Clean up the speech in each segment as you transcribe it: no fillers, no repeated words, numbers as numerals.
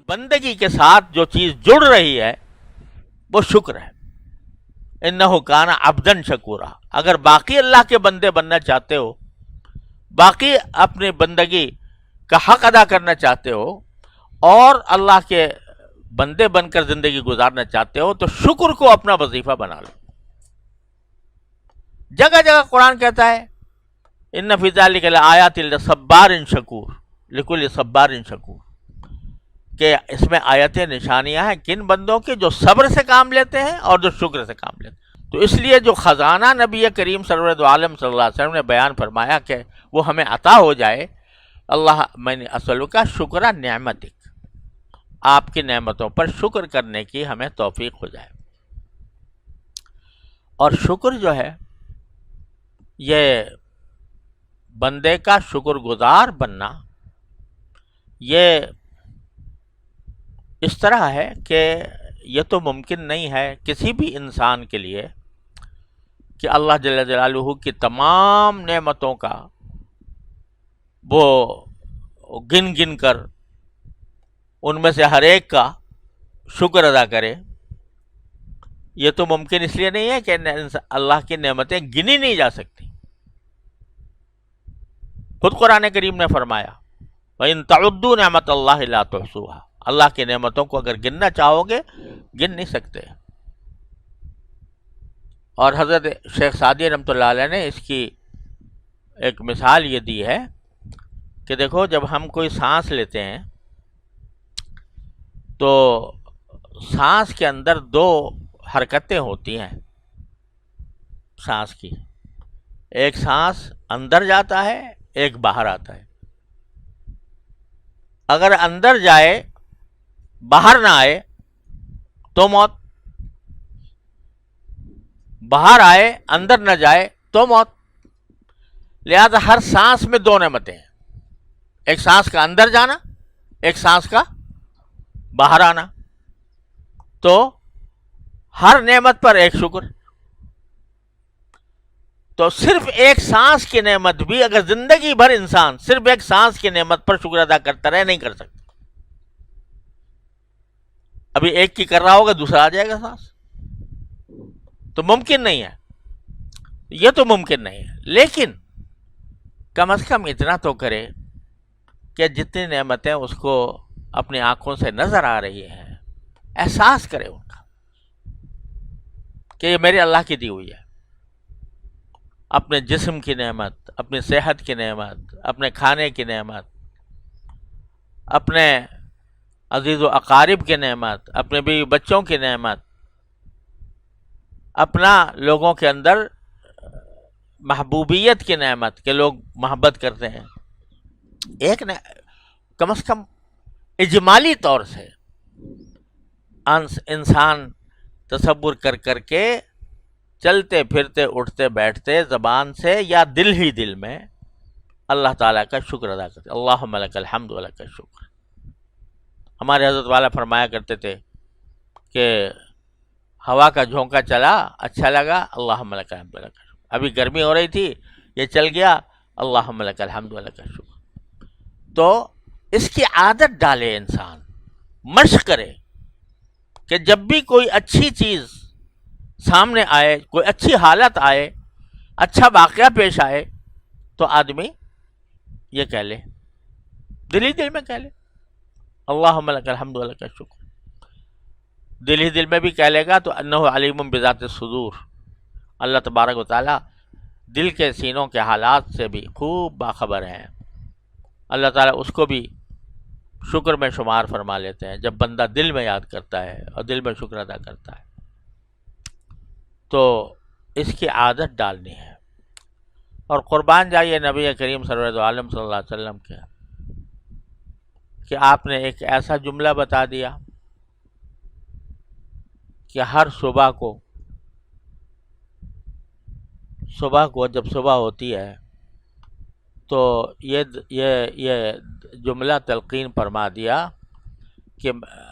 بندگی کے ساتھ جو چیز جڑ رہی ہے وہ شکر ہے. انہ کان عبدن شکورا. اگر باقی اللہ کے بندے بننا چاہتے ہو، باقی اپنی بندگی کا حق ادا کرنا چاہتے ہو اور اللہ کے بندے بن کر زندگی گزارنا چاہتے ہو تو شکر کو اپنا وظیفہ بنا لو. جگہ جگہ قرآن کہتا ہے ان فی ذلک لآیات لصبار شکور لکل صبار شکور، کہ اس میں آیتیں نشانیاں ہیں کن بندوں کی جو صبر سے کام لیتے ہیں اور جو شکر سے کام لیتے ہیں. تو اس لیے جو خزانہ نبی کریم سرور دو عالم صلی اللہ علیہ وسلم نے بیان فرمایا کہ وہ ہمیں عطا ہو جائے، اللہ میں نے اصل کا شکر نعمتک، آپ کی نعمتوں پر شکر کرنے کی ہمیں توفیق ہو جائے. اور شکر جو ہے یہ بندے کا شکر گزار بننا یہ اس طرح ہے کہ یہ تو ممکن نہیں ہے کسی بھی انسان کے لیے کہ اللہ جل جلالہ کی تمام نعمتوں کا وہ گن گن کر ان میں سے ہر ایک کا شکر ادا کرے. یہ تو ممکن اس لیے نہیں ہے کہ اللہ کی نعمتیں گنی نہیں جا سکتی. خود قرآن کریم نے فرمایا وَإِن تَعُدُّوا نِعْمَةَ اللَّهِ لَا تُحْصُوهَا. اللہ کی نعمتوں کو اگر گننا چاہو گے گن نہیں سکتے. اور حضرت شیخ سعدی رحمۃ اللہ علیہ نے اس کی ایک مثال یہ دی ہے کہ دیکھو جب ہم کوئی سانس لیتے ہیں تو سانس کے اندر دو حرکتیں ہوتی ہیں سانس کی. ایک سانس اندر جاتا ہے، ایک باہر آتا ہے. اگر اندر جائے باہر نہ آئے تو موت، باہر آئے اندر نہ جائے تو موت. لہذا ہر سانس میں دو نعمتیں ہیں، ایک سانس کا اندر جانا، ایک سانس کا باہر آنا. تو ہر نعمت پر ایک شکر. تو صرف ایک سانس کی نعمت بھی اگر زندگی بھر انسان صرف ایک سانس کی نعمت پر شکر ادا کرتا رہے نہیں کر سکتا. ابھی ایک کی کر رہا ہوگا دوسرا آ جائے گا سانس، تو ممکن نہیں ہے. یہ تو ممکن نہیں ہے، لیکن کم از کم اتنا تو کرے کہ جتنی نعمتیں اس کو اپنی آنکھوں سے نظر آ رہی ہیں احساس کرے ان کا کہ یہ میرے اللہ کی دی ہوئی ہے. اپنے جسم کی نعمت، اپنی صحت کی نعمت، اپنے کھانے کی نعمت، اپنے عزیز و اقارب کی نعمت، اپنے بیوی بچوں کی نعمت، اپنا لوگوں کے اندر محبوبیت کی نعمت کہ لوگ محبت کرتے ہیں. ایک کم از کم اجمالی طور سے انسان تصور کر کر کے چلتے پھرتے اٹھتے بیٹھتے زبان سے یا دل ہی دل میں اللہ تعالیٰ کا شکر ادا کرتے. اللہم لک الحمد ولک الشکر. ہمارے حضرت والا فرمایا کرتے تھے کہ ہوا کا جھونکا چلا اچھا لگا اللہم لک الحمد ولک الشکر. ابھی گرمی ہو رہی تھی یہ چل گیا اللہم لک الحمد ولک الشکر. تو اس کی عادت ڈالے انسان، مشق کرے کہ جب بھی کوئی اچھی چیز سامنے آئے، کوئی اچھی حالت آئے، اچھا واقعہ پیش آئے تو آدمی یہ کہہ لے، دل ہی دل میں کہہ لے اللہم لک الحمد ولک الشکر. دل ہی دل میں بھی کہہ لے گا تو انہ علیم بذات الصدور. اللہ تبارک و تعالی دل کے سینوں کے حالات سے بھی خوب باخبر ہیں. اللہ تعالیٰ اس کو بھی شکر میں شمار فرما لیتے ہیں جب بندہ دل میں یاد کرتا ہے اور دل میں شکر ادا کرتا ہے. تو اس کی عادت ڈالنی ہے. اور قربان جائیے نبی کریم صلی عالم صلی اللہ علیہ وسلم کے کہ آپ نے ایک ایسا جملہ بتا دیا کہ ہر صبح کو جب صبح ہوتی ہے تو یہ جملہ تلقین فرما دیا کہ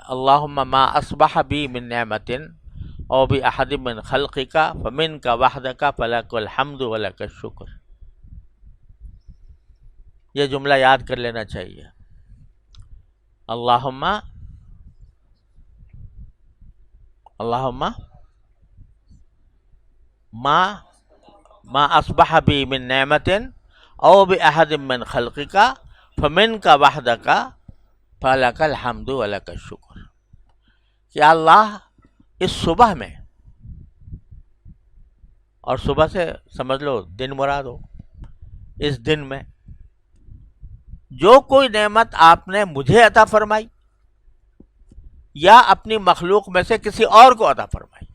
اللہم ما اصبح بی من نعمت او باحد من خلقک فمنک وحدک فلک الحمد ولک الشکر. یہ جملہ یاد کر لینا چاہیے. اللہم اللہم ما ما اصبح بی من نعمت او باحد من خلقک فمنک وحدک فلک الحمد ولک الشکر، کہ اللہ اس صبح میں، اور صبح سے سمجھ لو دن مراد ہو، اس دن میں جو کوئی نعمت آپ نے مجھے عطا فرمائی یا اپنی مخلوق میں سے کسی اور کو عطا فرمائی،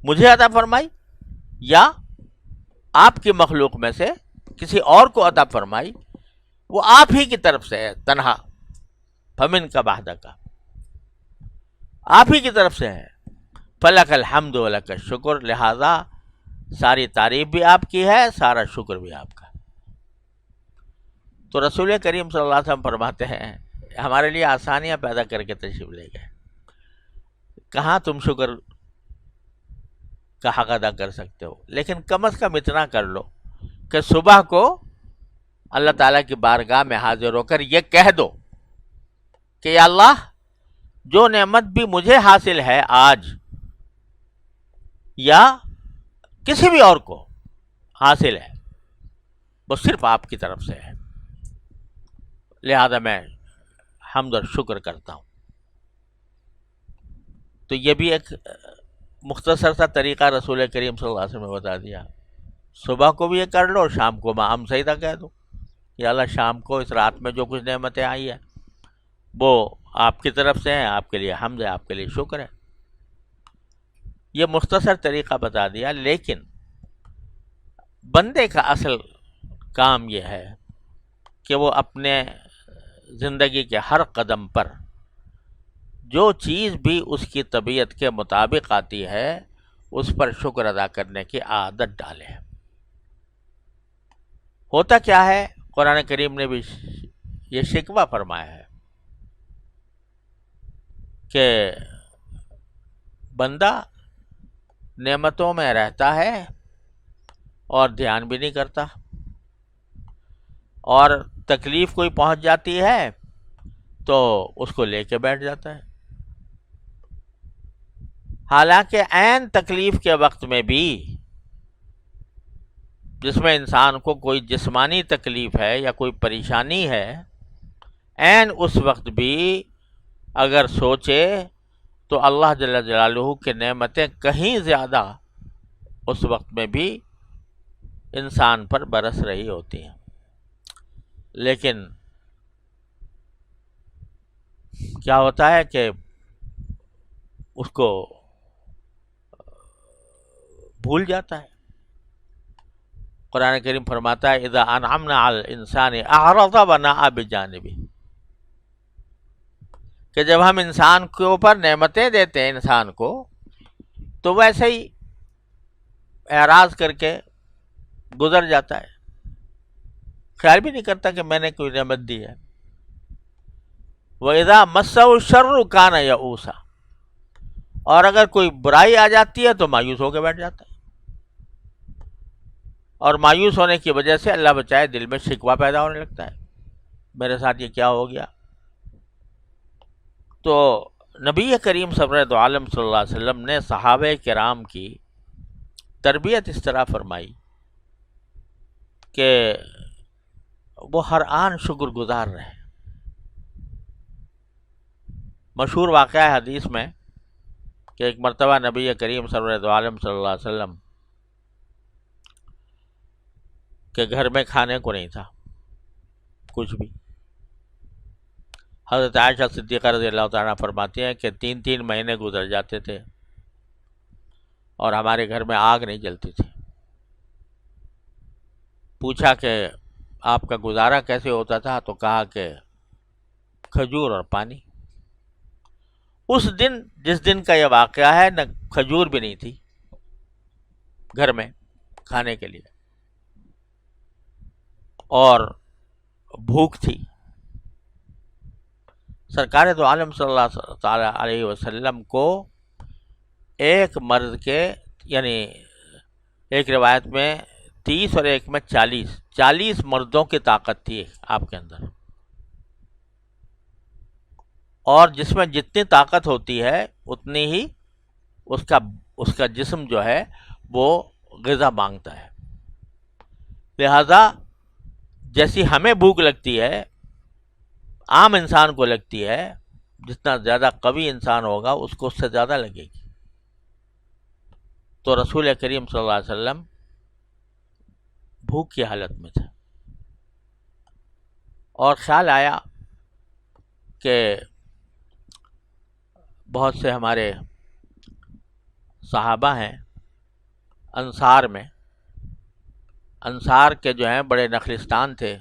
مجھے عطا فرمائی یا آپ کی مخلوق میں سے کسی اور کو عطا فرمائی، وہ آپ ہی کی طرف سے ہے تنہا، فمن کا وحدہ کا، آپ ہی کی طرف سے ہے، فلک الحمد ولک الشکر، لہذا ساری تعریف بھی آپ کی ہے، سارا شکر بھی آپ کا۔ تو رسول کریم صلی اللہ علیہ وسلم فرماتے ہیں، ہمارے لیے آسانیاں پیدا کر کے تشریف لے گئے، کہاں تم شکر کا حق ادا کر سکتے ہو، لیکن کم از کم اتنا کر لو کہ صبح کو اللہ تعالیٰ کی بارگاہ میں حاضر ہو کر یہ کہہ دو کہ یا اللہ، جو نعمت بھی مجھے حاصل ہے آج یا کسی بھی اور کو حاصل ہے، وہ صرف آپ کی طرف سے ہے، لہذا میں حمد اور شکر کرتا ہوں۔ تو یہ بھی ایک مختصر سا طریقہ رسول کریم صلی اللہ علیہ وسلم نے بتا دیا، صبح کو بھی یہ کر لو، شام کو میں سجدہ کہہ دو، یا اللہ شام کو اس رات میں جو کچھ نعمتیں آئی ہیں وہ آپ کی طرف سے ہیں، آپ کے لیے حمد ہے، آپ کے لیے شکر ہے۔ یہ مختصر طریقہ بتا دیا، لیکن بندے کا اصل کام یہ ہے کہ وہ اپنے زندگی کے ہر قدم پر جو چیز بھی اس کی طبیعت کے مطابق آتی ہے اس پر شکر ادا کرنے کی عادت ڈالے۔ ہوتا کیا ہے، قرآن کریم نے بھی یہ شکوہ فرمایا ہے کہ بندہ نعمتوں میں رہتا ہے اور دھیان بھی نہیں کرتا، اور تکلیف کوئی پہنچ جاتی ہے تو اس کو لے کے بیٹھ جاتا ہے، حالانکہ عین تکلیف کے وقت میں بھی، جس میں انسان کو کوئی جسمانی تکلیف ہے یا کوئی پریشانی ہے، عین اس وقت بھی اگر سوچے تو اللہ جل جلالہ کی نعمتیں کہیں زیادہ اس وقت میں بھی انسان پر برس رہی ہوتی ہیں، لیکن کیا ہوتا ہے کہ اس کو بھول جاتا ہے۔ قرآن کریم فرماتا ہے اذا انعمنا علی الانسان اعرض ونأى بجانبہ، کہ جب ہم انسان کے اوپر نعمتیں دیتے ہیں انسان کو، تو ویسے ہی اعراض کر کے گزر جاتا ہے، خیال بھی نہیں کرتا کہ میں نے کوئی نعمت دی ہے۔ وَإِذَا مَسَّهُ الشَّرُّ كَانَ يَئُوسًا، اور اگر کوئی برائی آ جاتی ہے تو مایوس ہو کے بیٹھ جاتا ہے، اور مایوس ہونے کی وجہ سے اللہ بچائے دل میں شکوہ پیدا ہونے لگتا ہے، میرے ساتھ یہ کیا ہو گیا۔ تو نبی کریم سرورت عالم صلی اللہ علیہ وسلم نے صحابہ کرام کی تربیت اس طرح فرمائی کہ وہ ہر آن شکر گزار رہے۔ مشہور واقعہ ہے حدیث میں کہ ایک مرتبہ نبی کریم سرورت عالم صلی اللہ علیہ وسلم کے گھر میں کھانے کو نہیں تھا کچھ بھی۔ حضرت عائشہ صدیقہ رضی اللہ تعالیٰ فرماتی ہیں کہ 3 مہینے گزر جاتے تھے اور ہمارے گھر میں آگ نہیں جلتی تھی۔ پوچھا کہ آپ کا گزارا کیسے ہوتا تھا، تو کہا کہ کھجور اور پانی۔ اس دن جس دن کا یہ واقعہ ہے، نہ کھجور بھی نہیں تھی گھر میں کھانے کے لیے، اور بھوک تھی۔ سرکار دو عالم صلی اللہ تعالی علیہ وسلم کو ایک مرد کے، یعنی ایک روایت میں 30 اور ایک میں 40 مردوں کی طاقت تھی آپ کے اندر، اور جس میں جتنی طاقت ہوتی ہے اتنی ہی اس کا جسم جو ہے وہ غذا مانگتا ہے. لہذا جیسی ہمیں بھوک لگتی ہے عام انسان کو لگتی ہے، جتنا زیادہ قوی انسان ہوگا اس کو اس سے زیادہ لگے گی. تو رسول کریم صلی اللہ علیہ وسلم بھوک کی حالت میں تھے، اور خیال آیا کہ بہت سے ہمارے صحابہ ہیں انصار کے جو ہیں بڑے نخلستان تھے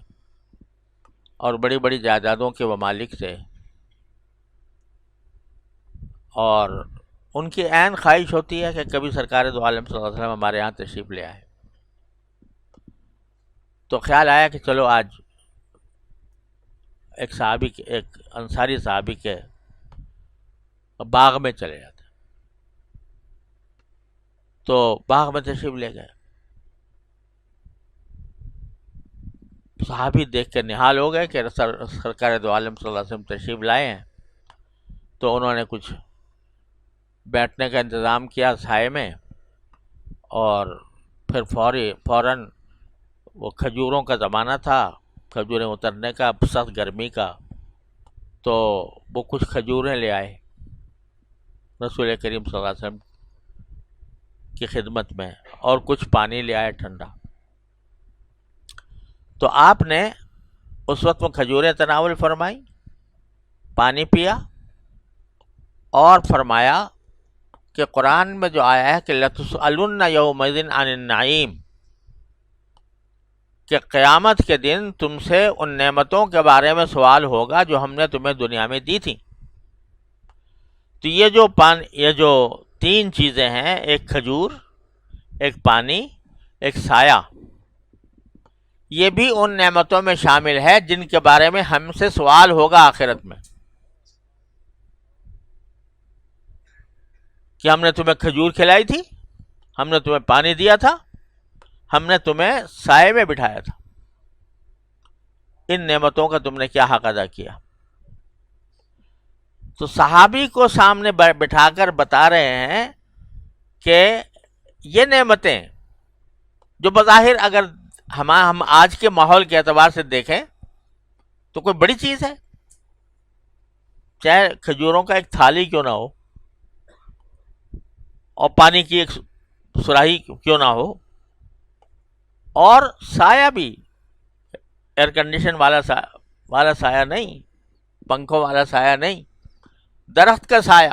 اور بڑی بڑی جائیدادوں کے وہ مالک تھے، اور ان کی عین خواہش ہوتی ہے کہ کبھی سرکار دو عالم صلی اللہ علیہ وسلم ہمارے یہاں تشریف لے آئے. تو خیال آیا کہ چلو آج ایک انصاری صحابی کے باغ میں چلے جاتے. تو باغ میں تشریف لے گئے. صحابی دیکھ کے نہال ہو گئے کہ سرکار دو عالم صلی اللہ علیہ وسلم تشریف لائے ہیں. تو انہوں نے کچھ بیٹھنے کا انتظام کیا سائے میں، اور پھر فوراً وہ کھجوروں کا زمانہ تھا، کھجوریں اترنے کا، سخت گرمی کا، تو وہ کچھ کھجوریں لے آئے رسول کریم صلی اللہ علیہ وسلم کی خدمت میں، اور کچھ پانی لے آئے ٹھنڈا. تو آپ نے اس وقت وہ کھجوریں تناول فرمائی، پانی پیا، اور فرمایا کہ قرآن میں جو آیا ہے کہ لَتُسْأَلُنَّ يَوْمَئِذٍ عَنِ النَّعِيمِ، کہ قیامت کے دن تم سے ان نعمتوں کے بارے میں سوال ہوگا جو ہم نے تمہیں دنیا میں دی تھیں. تو یہ جو تین چیزیں ہیں، ایک کھجور، ایک پانی، ایک سایہ، یہ بھی ان نعمتوں میں شامل ہے جن کے بارے میں ہم سے سوال ہوگا آخرت میں، کہ ہم نے تمہیں کھجور کھلائی تھی، ہم نے تمہیں پانی دیا تھا، ہم نے تمہیں سائے میں بٹھایا تھا، ان نعمتوں کا تم نے کیا حق ادا کیا. تو صحابی کو سامنے بٹھا کر بتا رہے ہیں کہ یہ نعمتیں جو بظاہر اگر ہم آج کے ماحول کے اعتبار سے دیکھیں تو کوئی بڑی چیز ہے، چاہے کھجوروں کا ایک تھالی کیوں نہ ہو، اور پانی کی ایک سراہی کیوں نہ ہو، اور سایہ بھی ایئر کنڈیشن والا سایہ نہیں، پنکھوں والا سایہ نہیں، درخت کا سایہ،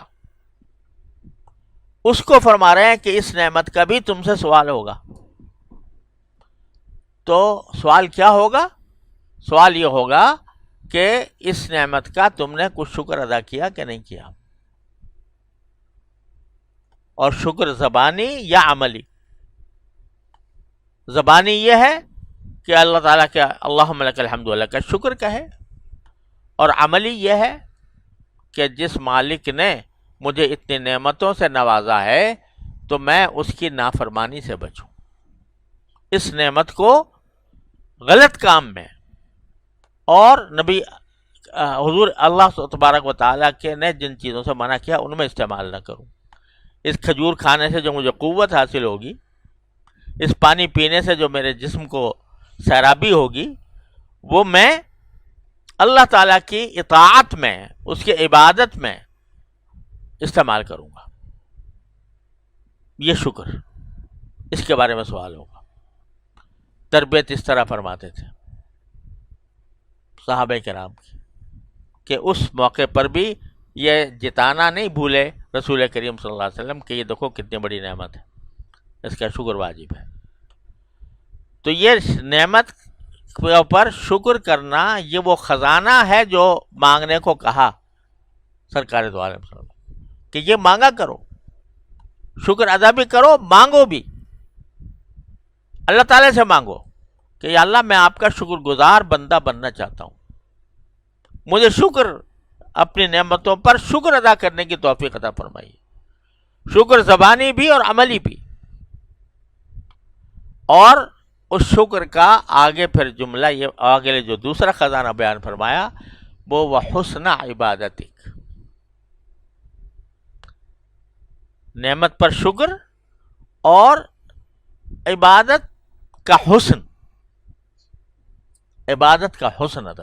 اس کو فرما رہے ہیں کہ اس نعمت کا بھی تم سے سوال ہوگا. تو سوال کیا ہوگا؟ سوال یہ ہوگا کہ اس نعمت کا تم نے کچھ شکر ادا کیا کہ نہیں کیا، اور شکر زبانی یا عملی. زبانی یہ ہے کہ اللہ تعالیٰ کے اللہم لک الحمد لک کا شکر کہے، اور عملی یہ ہے کہ جس مالک نے مجھے اتنی نعمتوں سے نوازا ہے تو میں اس کی نافرمانی سے بچوں، اس نعمت کو غلط کام میں، اور نبی حضور اللہ تبارک و تعالیٰ کے نے جن چیزوں سے منع کیا ان میں استعمال نہ کروں. اس کھجور کھانے سے جو مجھے قوت حاصل ہوگی، اس پانی پینے سے جو میرے جسم کو سیرابی ہوگی، وہ میں اللہ تعالیٰ کی اطاعت میں، اس کی عبادت میں استعمال کروں گا. یہ شکر، اس کے بارے میں سوال ہوگا. تربیت اس طرح فرماتے تھے صحابہ کرام کی کہ اس موقع پر بھی یہ جتانا نہیں بھولے رسول کریم صلی اللہ علیہ وسلم کہ یہ دیکھو کتنی بڑی نعمت ہے، اس کا شکر واجب ہے. تو یہ نعمت کے اوپر شکر کرنا یہ وہ خزانہ ہے جو مانگنے کو کہا سرکار دو عالم صلی اللہ علیہ وسلم کہ یہ مانگا کرو، شکر ادا بھی کرو، مانگو بھی، اللہ تعالیٰ سے مانگو کہ یا اللہ میں آپ کا شکر گزار بندہ بننا چاہتا ہوں، مجھے شکر اپنی نعمتوں پر شکر ادا کرنے کی توفیق عطا فرمائیے. شکر زبانی بھی اور عملی بھی. اور اس شکر کا آگے پھر جملہ یہ آگے جو دوسرا خزانہ بیان فرمایا وہ حسن عبادتک، نعمت پر شکر اور عبادت کا حسن، عبادت کا حسن ادب.